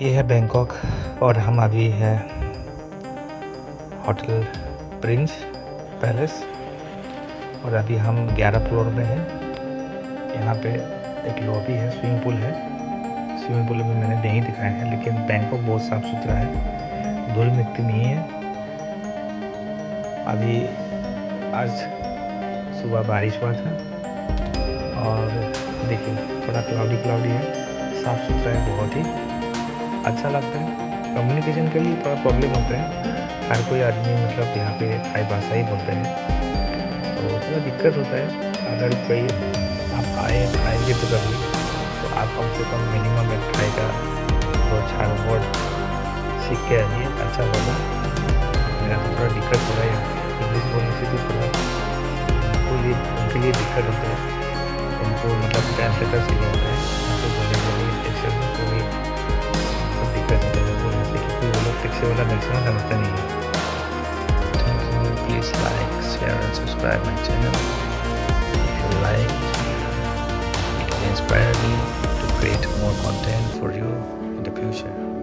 ये है बैंकॉक और हम अभी है होटल प्रिंस पैलेस और अभी हम 11 फ्लोर में हैं। यहाँ पे एक लॉबी है, स्विमिंग पूल है। स्विमिंग पूल में मैंने नहीं दिखाया है, लेकिन बैंकॉक बहुत साफ़ सुथरा है, धूल मिट्टी नहीं है। अभी आज सुबह बारिश हुआ था और देखिए थोड़ा क्लाउडी है, साफ़ सुथरा है, बहुत ही अच्छा लगता है। कम्युनिकेशन के लिए थोड़ा प्रॉब्लम होता है, हर कोई आदमी मतलब यहाँ पे थाई भाषा ही बोलते हैं, तो थोड़ा दिक्कत होता है। अगर कोई आप आएंगे तो कभी, तो आप कम से कम मिनिमम एक थाई का 2-4 वर्ड सीख के आइए, अच्छा होगा। मेरा तो थोड़ा दिक्कत हो रहा है, इंग्लिश बोलने से भी थोड़ा उनके लिए दिक्कत होता है। उनको मतलब ट्रांसलेटर चाहिए होता है, उनको बोलने टेक्सचर में कोई दिक्कत होता है बोलने से, क्योंकि वो लोग टेक्सचर वाला मैक्सिमम समझता नहीं है। Thank you. Please like, share and subscribe my channel. If you like, it will inspire me to create more content for you in the future.